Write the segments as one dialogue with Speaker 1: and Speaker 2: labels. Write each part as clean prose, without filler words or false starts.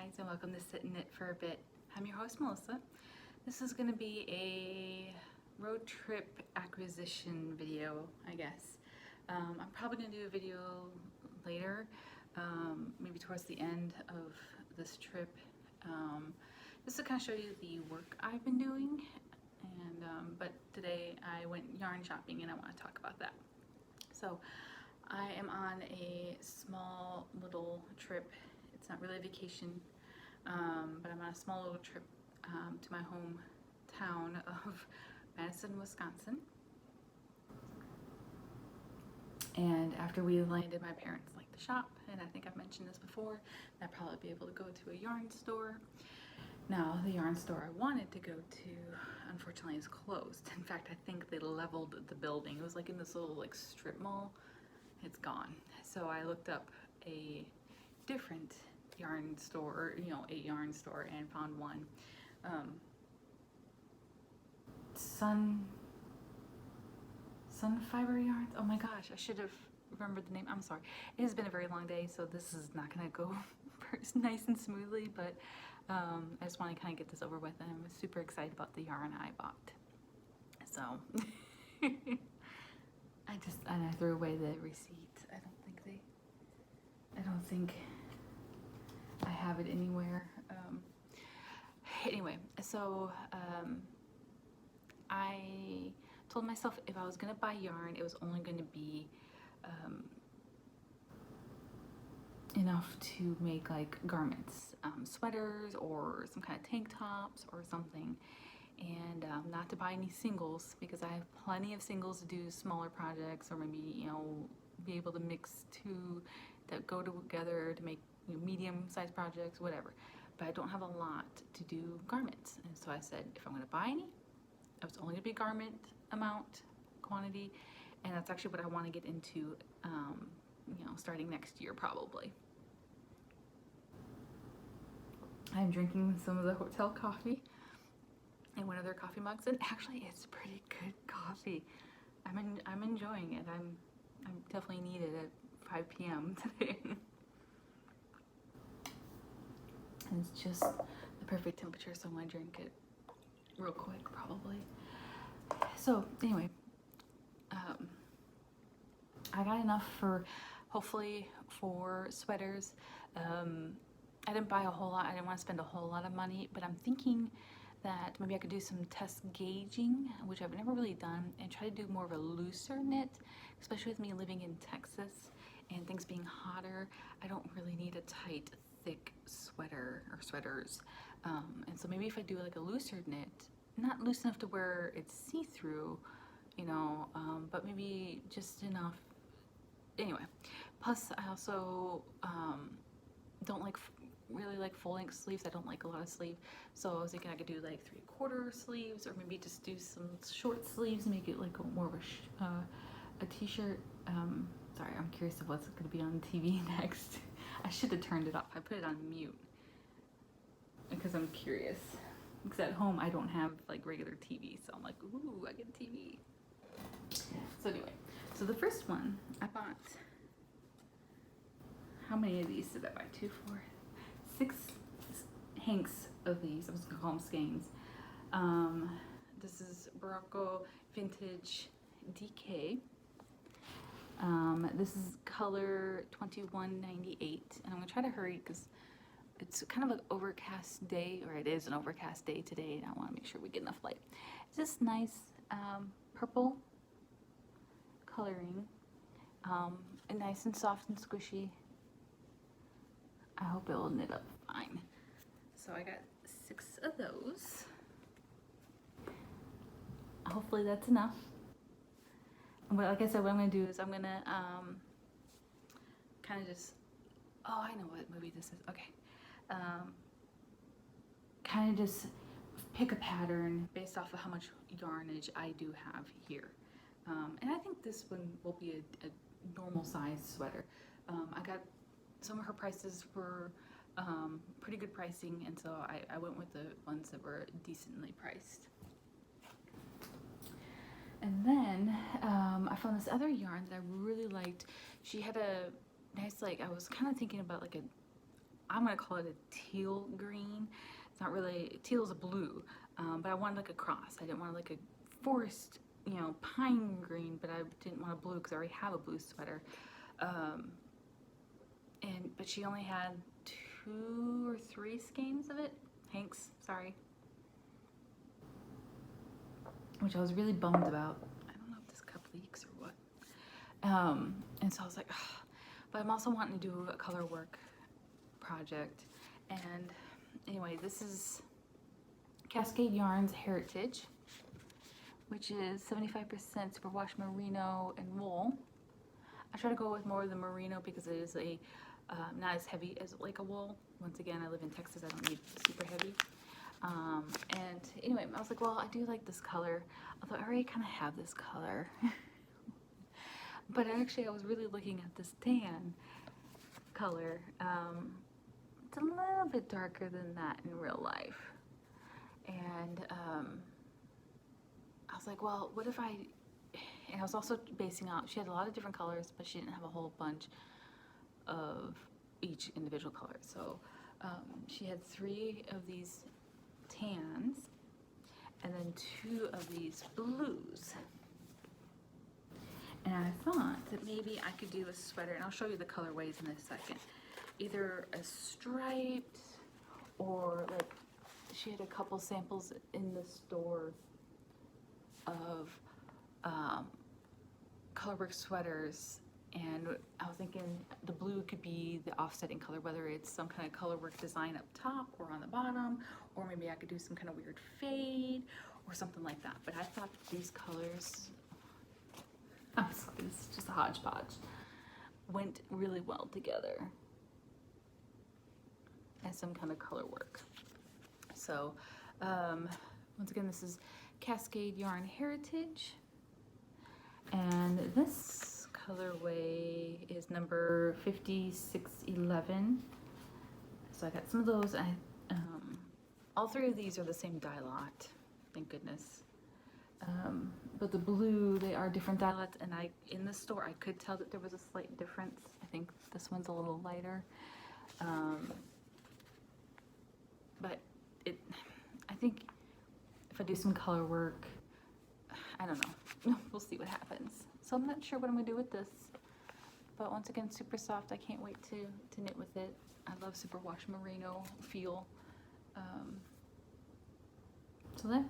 Speaker 1: guys, and welcome to Sit and Knit for a Bit. I'm your host, Melissa. This is going to be a road trip acquisition video, I guess. I'm probably going to do a video later, maybe towards the end of this trip, just to kind of show you the work I've been doing. And but today I went yarn shopping and I want to talk about that. So I am on a small little trip. It's not really a vacation, but I'm on a small little trip to my hometown of Madison, Wisconsin. And after we landed, my parents like to shop, and I think I've mentioned this before, I'd probably be able to go to a yarn store. Now, the yarn store I wanted to go to, unfortunately, is closed. In fact, I think they leveled the building. It was like in this little like strip mall. It's gone. So I looked up a different yarn store, a yarn store, and found one. Sunfiber Yarns. Oh my gosh, I should have remembered the name. I'm sorry. It has been a very long day, so this is not gonna go nice and smoothly, but I just want to kind of get this over with, and I'm super excited about the yarn I bought. So I threw away the receipt. I don't think I have it anywhere. Anyway, so I told myself if I was gonna buy yarn, it was only gonna be enough to make like garments, sweaters or some kind of tank tops or something, and not to buy any singles, because I have plenty of singles to do smaller projects, or maybe be able to mix two that go together to make medium-sized projects, whatever. But I don't have a lot to do garments, and so I said if I'm going to buy any, it's only going to be garment amount, quantity, and that's actually what I want to get into, starting next year probably. I'm drinking some of the hotel coffee in one of their coffee mugs, and actually it's pretty good coffee. I'm enjoying it. I'm definitely needed at 5 p.m. today. And it's just the perfect temperature, so I'm gonna drink it real quick probably. So anyway, I got enough for hopefully 4 sweaters. I didn't buy a whole lot. I didn't want to spend a whole lot of money, but I'm thinking that maybe I could do some test gauging, which I've never really done, and try to do more of a looser knit, especially with me living in Texas and things being hotter. I don't really need a tight, thick sweater or sweaters. And so maybe if I do like a looser knit, not loose enough to where it's see-through, but maybe just enough. Anyway, plus I also don't really like full-length sleeves. I don't like a lot of sleeve, so I was thinking I could do like 3/4 sleeves, or maybe just do some short sleeves, make it like more of a t-shirt. Sorry, I'm curious of what's going to be on TV next. I should have turned it off. I put it on mute because I'm curious, because at home I don't have like regular TV, so I'm like, ooh, I get a TV. So anyway, so the first one I bought, how many of these did I buy? 2, 4, 6 hanks of these. I was gonna call them skeins. This is Barocco Vintage DK. This is color 2198, and I'm gonna try to hurry because it's kind of an overcast day, or it is an overcast day today, and I want to make sure we get enough light. It's just nice purple coloring, and nice and soft and squishy. I hope it will knit up fine. So I got 6 of those. Hopefully that's enough. But like I said, what I'm going to do is I'm going to kind of just, oh, I know what movie this is. Okay. Kind of just pick a pattern based off of how much yarnage I do have here. And I think this one will be a normal size sweater. I got some of her prices were pretty good pricing, and so I went with the ones that were decently priced. And then I found this other yarn that I really liked. She had a nice, I was kind of thinking about like a I'm gonna call it a teal green. It's not really, teal is a blue, but I wanted like a cross. I didn't want like a forest, you know, pine green, but I didn't want a blue because I already have a blue sweater. But she only had 2 or 3 skeins of it. Hanks, sorry. Which I was really bummed about. I don't know if this cup leaks or what. And so I was like, ugh. But I'm also wanting to do a color work project. And anyway, this is Cascade Yarns Heritage, which is 75% superwash merino and wool. I try to go with more of the merino because it is a not as heavy as like a wool. Once again, I live in Texas, I don't need super heavy. And anyway, I was like, well, I do like this color, although I already kind of have this color. But actually, I was really looking at this tan color. It's a little bit darker than that in real life. And I was like, well, what if and I was also basing out, she had a lot of different colors, but she didn't have a whole bunch of each individual color. So she had 3 of these tans and then 2 of these blues. And I thought that maybe I could do a sweater, and I'll show you the colorways in a second. Either a striped, or like, she had a couple samples in the store of colorwork sweaters, and I was thinking the blue could be the offsetting color, whether it's some kind of colorwork design up top or on the bottom, or maybe I could do some kind of weird fade or something like that. But I thought these colors, I'm sorry, this is just a hodgepodge, went really well together as some kind of color work. So once again, this is Cascade Yarn Heritage, and this colorway is number 5611. So I got some of those. All 3 of these are the same dye lot, thank goodness. But the blue, they are different dye lots, and in the store I could tell that there was a slight difference. I think this one's a little lighter. But I think if I do some color work, I don't know, we'll see what happens. So I'm not sure what I'm gonna do with this, but once again, super soft. I can't wait to knit with it. I love superwash merino feel. So there.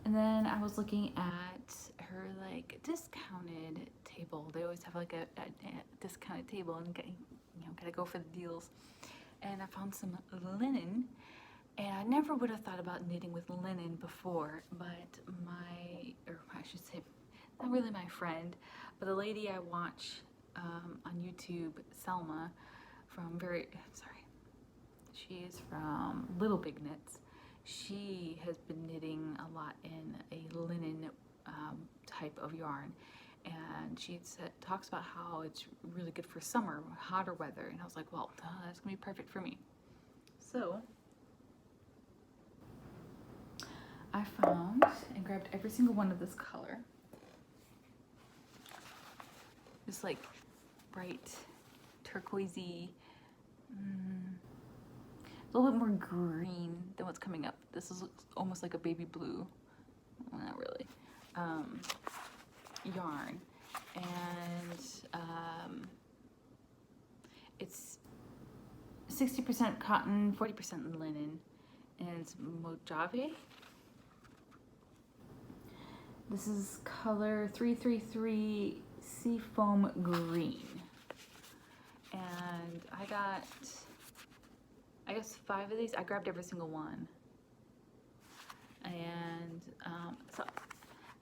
Speaker 1: And then I was looking at her like discounted table. They always have like a discounted table, and gotta go for the deals. And I found some linen. And I never would have thought about knitting with linen before, but I should say, not really my friend, but a lady I watch on YouTube, Selma, she is from Little Big Knits. She has been knitting a lot in a linen type of yarn, and she talks about how it's really good for summer, hotter weather, and I was like, well, that's gonna be perfect for me. So I found and grabbed every single one of this color. Just like bright turquoisey, a little bit more green than what's coming up. This looks almost like a baby blue, well, not really, yarn. And it's 60% cotton, 40% linen, and it's Mojave. This is color 333 Seafoam Green. And I got, I guess 5 of these. I grabbed every single one. And so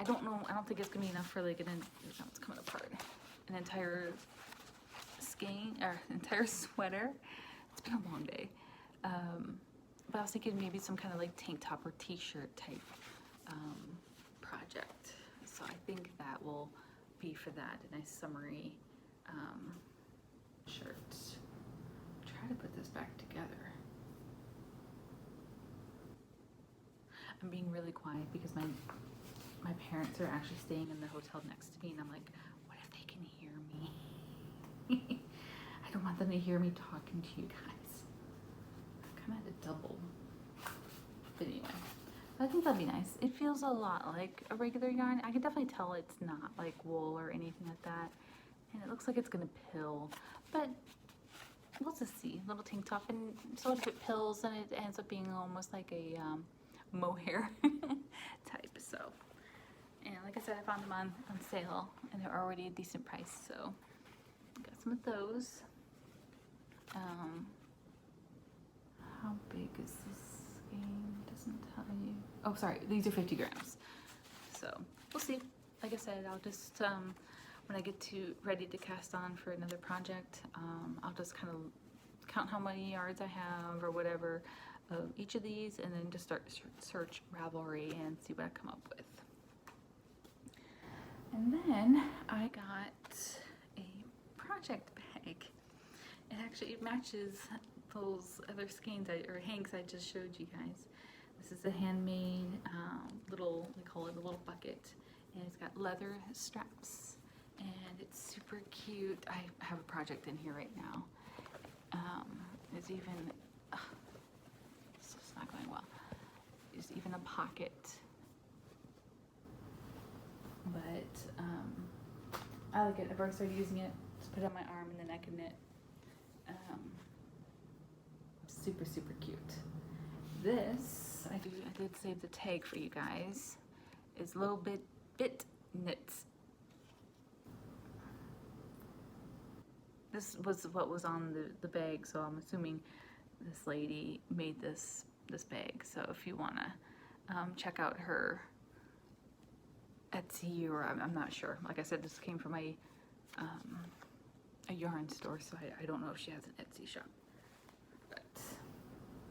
Speaker 1: I don't know, I don't think it's gonna be enough for like it's coming apart. An entire skein, or entire sweater. It's been a long day. But I was thinking maybe some kind of like tank top or t-shirt type project. So I think that will be for that, a nice summery shirt. Try to put this back together. I'm being really quiet because my parents are actually staying in the hotel next to me, and I'm like, what if they can hear me? I don't want them to hear me talking to you guys. double. But anyway, I think that'd be nice. It feels a lot like a regular yarn. I can definitely tell it's not like wool or anything like that. And it looks like it's gonna pill, but we'll just see. Little tank top, and so if it pills, then it ends up being almost like a mohair type. So, and like I said, I found them on sale, and they're already a decent price. So, got some of those. How big is this skein? Doesn't tell you. Oh, sorry. These are 50 grams. So we'll see. Like I said, I'll just when I get ready to cast on for another project, I'll just kind of count how many yards I have or whatever of each of these, and then just start search Ravelry and see what I come up with. And then I got a project bag. It actually matches those other skeins or hanks I just showed you guys. This is a handmade little, we call it a little bucket, and it's got leather straps, and it's super cute. I have a project in here right now. There's even, it's not going well. There's even a pocket, but I like it. I've already started using it. Just put it on my arm and then I can knit. Super, super cute. This, I did save the tag for you guys, is Little Bit Knits. This was what was on the bag, so I'm assuming this lady made this bag. So if you want to check out her Etsy, or I'm not sure. Like I said, this came from a yarn store, so I don't know if she has an Etsy shop. But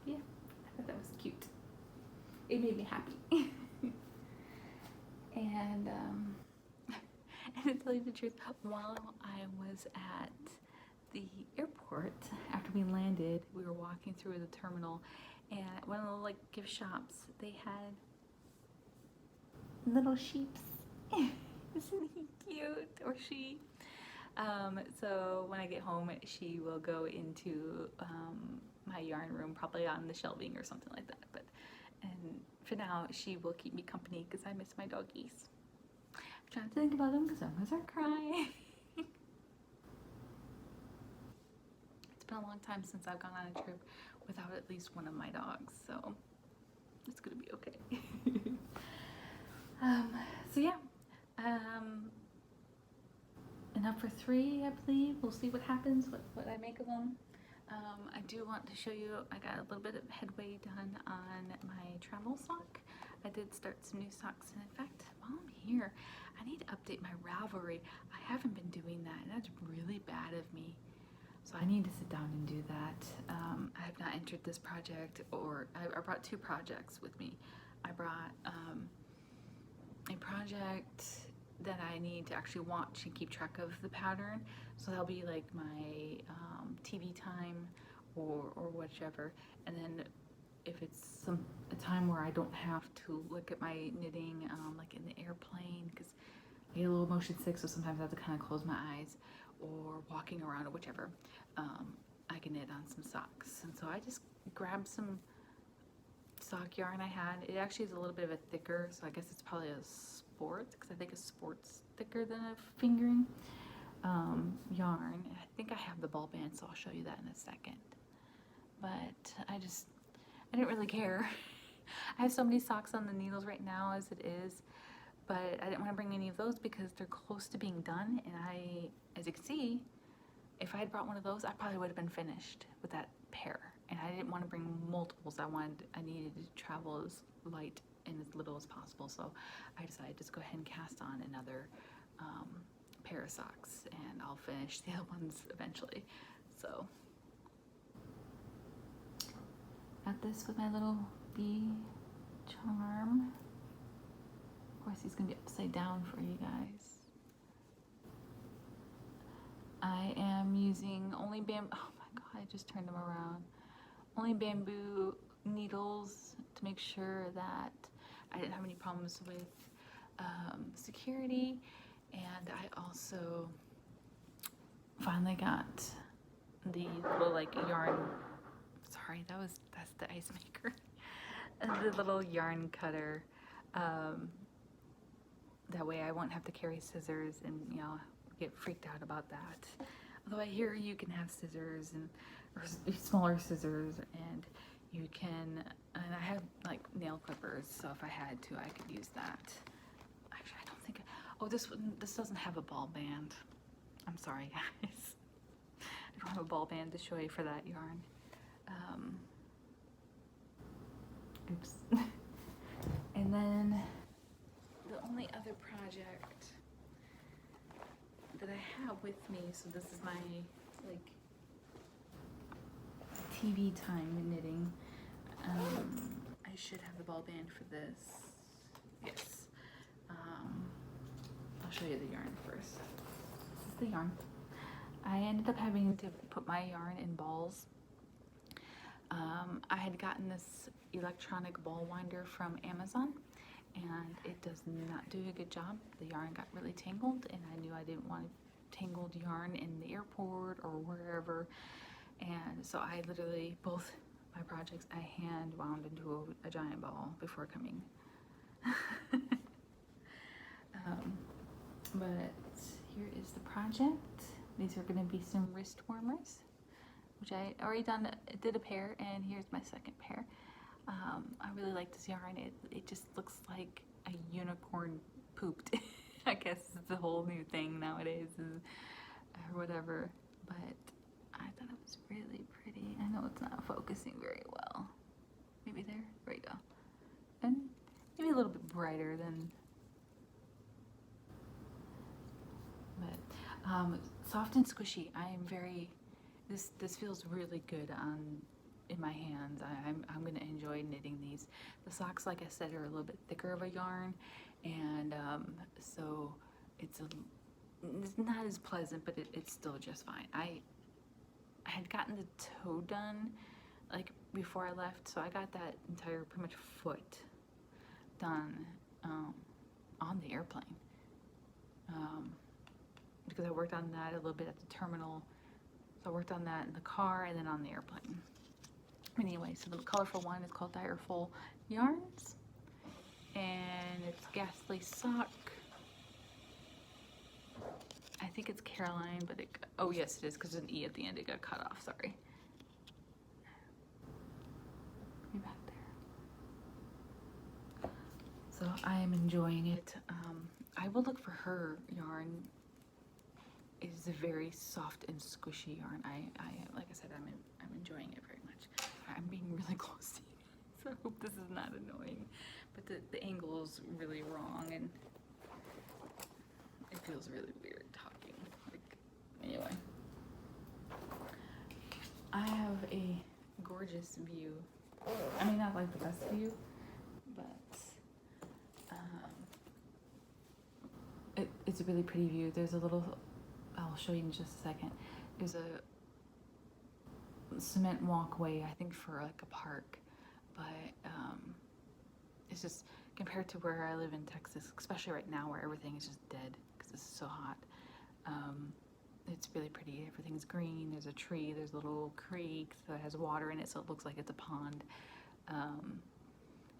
Speaker 1: yeah, I thought that was cute. It made me happy. And to tell you the truth, while I was at the airport, after we landed, we were walking through the terminal, and at one of the like gift shops, they had little sheeps. Isn't he cute? Or she? So when I get home, she will go into my yarn room, probably on the shelving or something like that. And for now, she will keep me company because I miss my doggies. I'm trying to think about them because I'm gonna start crying. It's been a long time since I've gone on a trip without at least one of my dogs, so it's gonna be okay. So yeah, enough for 3, I believe. We'll see what happens, what I make of them. I do want to show you, I got a little bit of headway done on my travel sock. I did start some new socks, and in fact, while I'm here, I need to update my Ravelry. I haven't been doing that, and that's really bad of me. So I need to sit down and do that. I have not entered this project, or I brought 2 projects with me. I brought a project that I need to actually watch and keep track of the pattern. So that'll be like my TV time or whichever. And then if it's a time where I don't have to look at my knitting like in the airplane, because I get a little motion sick, so sometimes I have to kind of close my eyes, or walking around or whichever, I can knit on some socks. And so I just grabbed some sock yarn I had. It actually is a little bit of a thicker, so I guess it's probably a sport, because I think a sport's thicker than a fingering yarn. I think I have the ball band, so I'll show you that in a second. But I didn't really care. I have so many socks on the needles right now as it is, but I didn't want to bring any of those because they're close to being done, and as you can see, if I had brought one of those, I probably would have been finished with that pair. And I didn't want to bring multiples. I needed to travel as light and as little as possible. So I decided to just go ahead and cast on another pair of socks, and I'll finish the other ones eventually. So got this with my little bee charm. Of course, he's gonna be upside down for you guys. I am using only bamboo. Oh my god, I just turned them around. Only bamboo needles to make sure that I didn't have any problems with security. And I also finally got the little like yarn, sorry, that's the ice maker. And the little yarn cutter. That way I won't have to carry scissors and, you know, get freaked out about that. Although I hear you can have scissors and or smaller scissors, and you can, and I have like nail clippers, so if I had to, I could use that. Actually, I don't think, oh, this doesn't have a ball band. I'm sorry, guys. I don't have a ball band to show you for that yarn. Oops. And then the only other project that I have with me, so this is my like TV time knitting. I should have the ball band for this. Yes. I'll show you the yarn first. This is the yarn. I ended up having to put my yarn in balls. I had gotten this electronic ball winder from Amazon, and it does not do a good job. The yarn got really tangled, and I knew I didn't want tangled yarn in the airport or wherever. And so I literally, both my projects, I hand wound into a giant ball before coming. But here is the project. These are going to be some wrist warmers, which I already did a pair, and here's my second pair. I really like this yarn. It just looks like a unicorn pooped. I guess it's a whole new thing nowadays, or whatever. But I thought it was really pretty. I know it's not focusing very well. Maybe there. There we go. And maybe a little bit brighter than. But soft and squishy. I am very. This feels really good in my hands. I'm gonna enjoy knitting these. The socks, like I said, are a little bit thicker of a yarn, and so it's not as pleasant, but it's still just fine. I had gotten the toe done like before I left, so I got that entire pretty much foot done on the airplane, because I worked on that a little bit at the terminal. So I worked on that in the car and then on the airplane. Anyway, so the colorful one is called Direful Yarns, and it's Ghastly Sock. I think it's Caroline, but oh yes it is, because there's an E at the end. It got cut off, sorry. Be back there. So I am enjoying it. I will look for her yarn. It is a very soft and squishy yarn. I like I said, I'm enjoying it very much. I'm being really close to you, so I hope this is not annoying. But the angle is really wrong, and it feels really weird talking. Like, anyway, I have a gorgeous view. I mean, not like the best view, but it's a really pretty view. There's a little. I'll show you in just a second. There's a cement walkway, I think, for like a park, but it's just compared to where I live in Texas, especially right now where everything is just dead because it's so hot. It's really pretty. Everything's green. There's a tree. There's a little creek that has water in it, so it looks like it's a pond.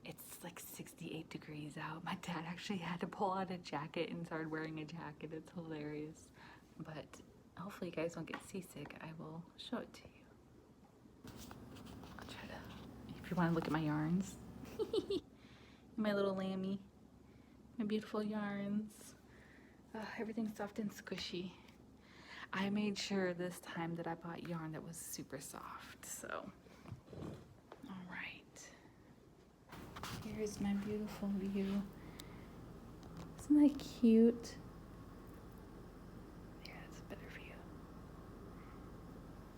Speaker 1: It's like 68 degrees out. My dad actually had to pull out a jacket and started wearing a jacket. It's hilarious. But hopefully you guys won't get seasick. I will show it to you. I'll try to, if you want to look at my yarns. My little lammy. My beautiful yarns. Everything's soft and squishy. I made sure this time that I bought yarn that was super soft, so. Alright. Here's my beautiful view. Isn't that cute?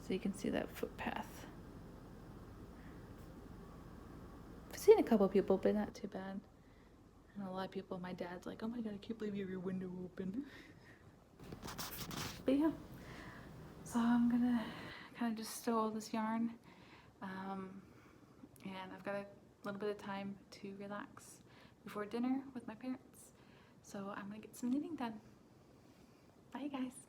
Speaker 1: So you can see that footpath. I've seen a couple people, but not too bad. And a lot of people, my dad's like, oh my god, I can't believe you have your window open. But yeah, so I'm gonna kind of just stow all this yarn. And I've got a little bit of time to relax before dinner with my parents. So I'm gonna get some knitting done. Bye guys.